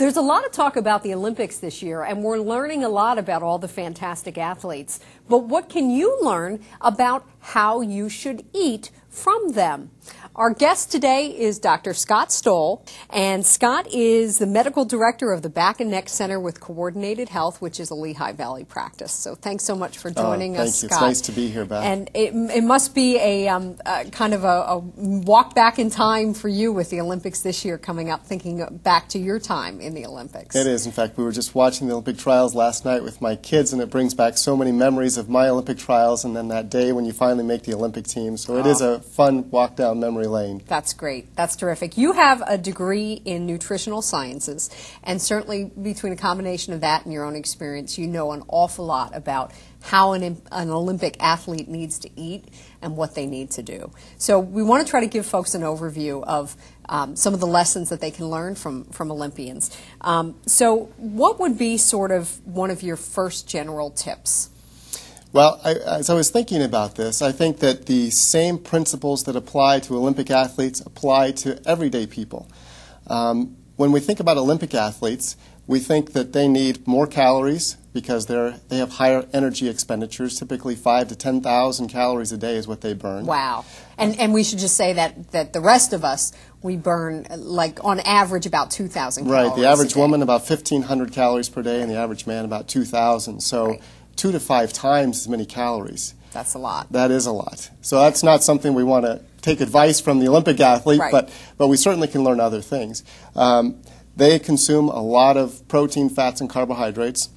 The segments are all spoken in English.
There's a lot of talk about the Olympics this year, and we're learning a lot about all the fantastic athletes. But what can you learn about how you should eat from them? Our guest today is Dr. Scott Stoll, and Scott is the medical director of the Back and Neck Center with Coordinated Health, which is a Lehigh Valley practice. So thanks so much for joining us, Scott. It's nice to be here, Beth. And it must be a kind of a walk back in time for you with the Olympics this year coming up, thinking back to your time in the Olympics. It is. In fact, we were just watching the Olympic trials last night with my kids, and it brings back so many memories of my Olympic trials and then that day when you finally make the Olympic team. So it is a fun walk down memory lane. That's great. That's terrific. You have a degree in nutritional sciences, and certainly between a combination of that and your own experience, you know an awful lot about how an Olympic athlete needs to eat and what they need to do. So we want to try to give folks an overview of some of the lessons that they can learn from Olympians. So what would be sort of one of your first general tips? Well, as I was thinking about this, I think that the same principles that apply to Olympic athletes apply to everyday people. When we think about Olympic athletes, we think that they need more calories because they have higher energy expenditures. Typically 5,000 to 10,000 calories a day is what they burn. Wow. And we should just say that the rest of us, we burn, like, on average, about 2,000 calories Right. The average a day. woman, about 1,500 calories per day, and the average man, about 2,000. So Right. 2 to 5 times as many calories. That's a lot. That is a lot. So that's not something we want to take advice from the Olympic athlete, Right. but we certainly can learn other things. They consume a lot of protein, fats, and carbohydrates.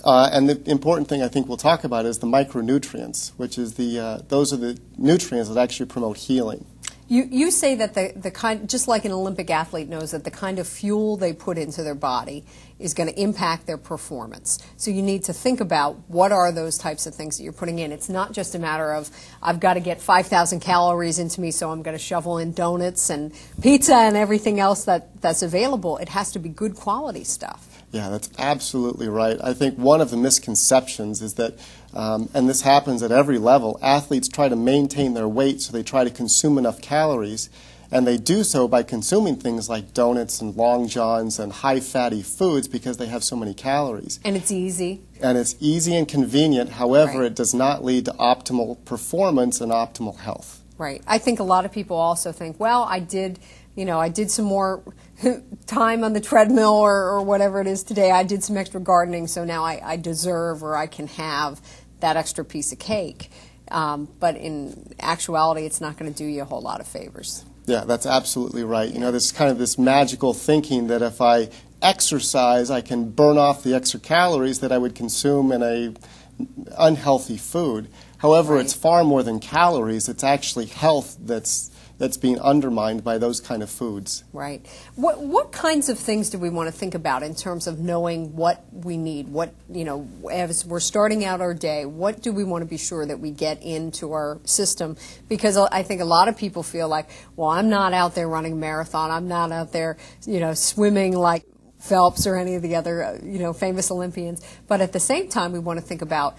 And the important thing I think we'll talk about is the micronutrients, which is those are the nutrients that actually promote healing. You say that the kind, just like an Olympic athlete knows that the kind of fuel they put into their body is going to impact their performance. So you need to think about what are those types of things that you're putting in. It's not just a matter of I've got to get 5,000 calories into me, so I'm going to shovel in donuts and pizza and everything else that's available. It has to be good quality stuff. Yeah, that's absolutely right. I think one of the misconceptions is that, and this happens at every level, athletes try to maintain their weight, so they try to consume enough calories, and they do so by consuming things like donuts and long johns and high fatty foods because they have so many calories. And it's easy. And it's easy and convenient. However, Right. it does not lead to optimal performance and optimal health. Right. I think a lot of people also think, well, I did some more time on the treadmill or whatever it is today. I did some extra gardening, so now I deserve or I can have that extra piece of cake. But in actuality, it's not going to do you a whole lot of favors. Yeah, that's absolutely right. You know, there's kind of this magical thinking that if I exercise, I can burn off the extra calories that I would consume in a unhealthy food. However, Right. it's far more than calories. It's actually health that's being undermined by those kind of foods. Right. What kinds of things do we want to think about in terms of knowing what we need? What, as we're starting out our day, what do we want to be sure that we get into our system? Because I think a lot of people feel like, well, I'm not out there running a marathon. I'm not out there, swimming like Phelps or any of the other, famous Olympians. But at the same time, we want to think about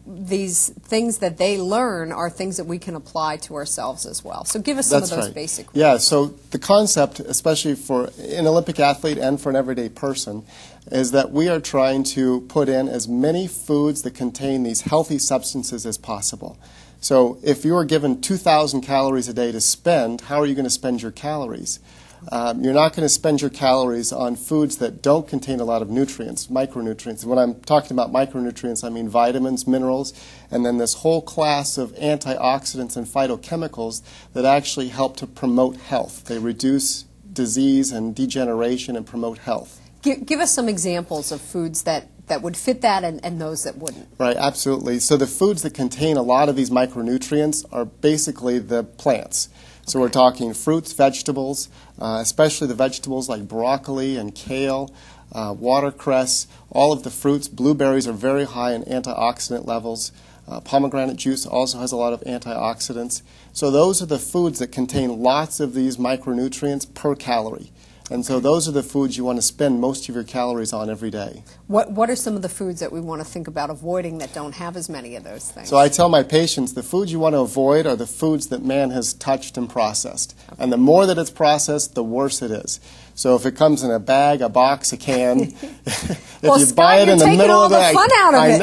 these things that they learn are things that we can apply to ourselves as well. So give us some of those basic rules. Yeah, so the concept, especially for an Olympic athlete and for an everyday person, is that we are trying to put in as many foods that contain these healthy substances as possible. So if you are given 2,000 calories a day to spend, how are you going to spend your calories? You're not going to spend your calories on foods that don't contain a lot of nutrients, micronutrients. When I'm talking about micronutrients, I mean vitamins, minerals, and then this whole class of antioxidants and phytochemicals that actually help to promote health. They reduce disease and degeneration and promote health. Give us some examples of foods that would fit that and those that wouldn't. Right, absolutely. So the foods that contain a lot of these micronutrients are basically the plants. So we're talking fruits, vegetables, especially the vegetables like broccoli and kale, watercress, all of the fruits. Blueberries are very high in antioxidant levels. Pomegranate juice also has a lot of antioxidants. So those are the foods that contain lots of these micronutrients per calorie. And so those are the foods you want to spend most of your calories on every day. What are some of the foods that we want to think about avoiding that don't have as many of those things? So I tell my patients the foods you want to avoid are the foods that man has touched and processed. Okay. And the more that it's processed, the worse it is. So if it comes in a bag, a box, a can, if well, you Scott, buy it in the middle of the fun out of I it.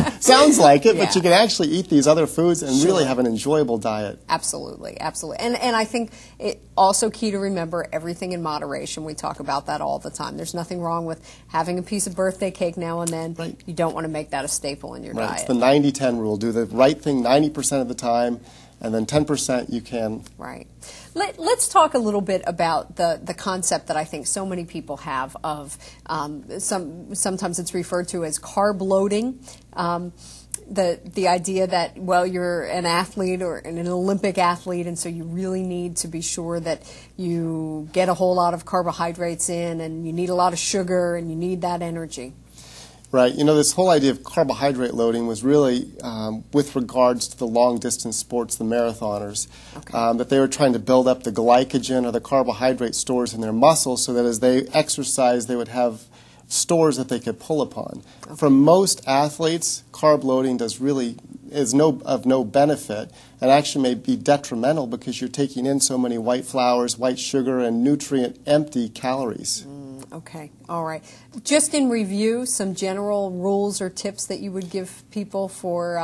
know. Sounds like it, Yeah. but you can actually eat these other foods and Sure. really have an enjoyable diet. Absolutely, absolutely. And I think it also key to remember everything in moderation. We talk about that all the time. There's nothing wrong with having a piece of birthday cake now and then. Right. You don't want to make that a staple in your Right. diet. It's the 90-10 rule. Do the right thing 90% of the time, and then 10% you can. Right. Let's talk a little bit about the concept that I think so many people have of sometimes it's referred to as carb loading. The idea that, well, you're an athlete or an Olympic athlete, and so you really need to be sure that you get a whole lot of carbohydrates in, and you need a lot of sugar, and you need that energy. Right. You know, this whole idea of carbohydrate loading was really with regards to the long-distance sports, the marathoners, Okay. that they were trying to build up the glycogen or the carbohydrate stores in their muscles so that as they exercise, they would have stores that they could pull upon. Okay. For most athletes, carb loading is of no benefit, and actually may be detrimental because you're taking in so many white flours, white sugar, and nutrient-empty calories. Okay, all right. Just in review, some general rules or tips that you would give people for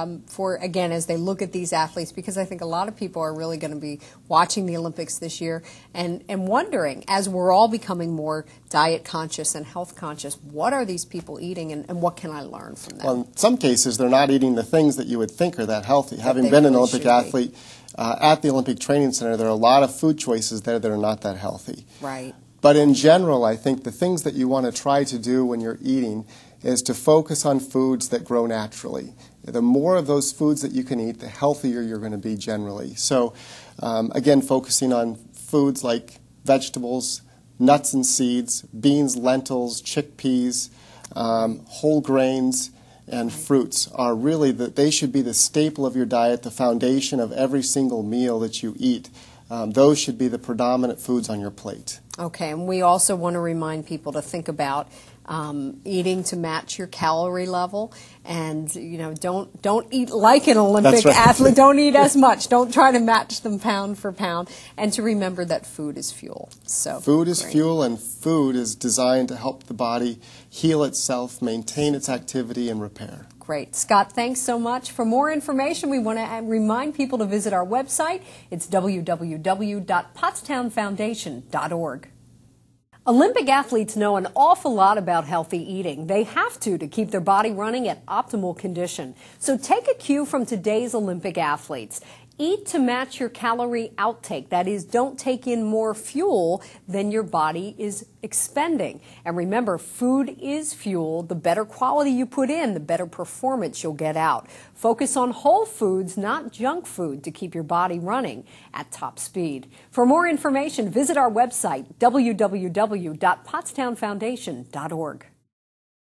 again, as they look at these athletes, because I think a lot of people are really going to be watching the Olympics this year and wondering, as we're all becoming more diet conscious and health conscious, what are these people eating and what can I learn from them? Well, in some cases, they're not eating the things that you would think are that healthy. Having they been an really Olympic should be. athlete at the Olympic Training Center, there are a lot of food choices there that are not that healthy. Right. But in general, I think the things that you want to try to do when you're eating is to focus on foods that grow naturally. The more of those foods that you can eat, the healthier you're going to be generally. So, again, focusing on foods like vegetables, nuts and seeds, beans, lentils, chickpeas, whole grains, and fruits are really they should be the staple of your diet, the foundation of every single meal that you eat. Those should be the predominant foods on your plate. Okay, and we also want to remind people to think about eating to match your calorie level, and don't eat like an Olympic That's right. athlete. Don't eat as much. Don't try to match them pound for pound, and to remember that food is fuel. So food is great. fuel, and food is designed to help the body heal itself, maintain its activity, and repair. Great. Scott, thanks so much. For more information, we want to remind people to visit our website. It's www.pottstownfoundation.org. Olympic athletes know an awful lot about healthy eating. They have to keep their body running at optimal condition. So take a cue from today's Olympic athletes. Eat to match your calorie outtake. That is, don't take in more fuel than your body is expending. And remember, food is fuel. The better quality you put in, the better performance you'll get out. Focus on whole foods, not junk food, to keep your body running at top speed. For more information, visit our website, www.pottstownfoundation.org.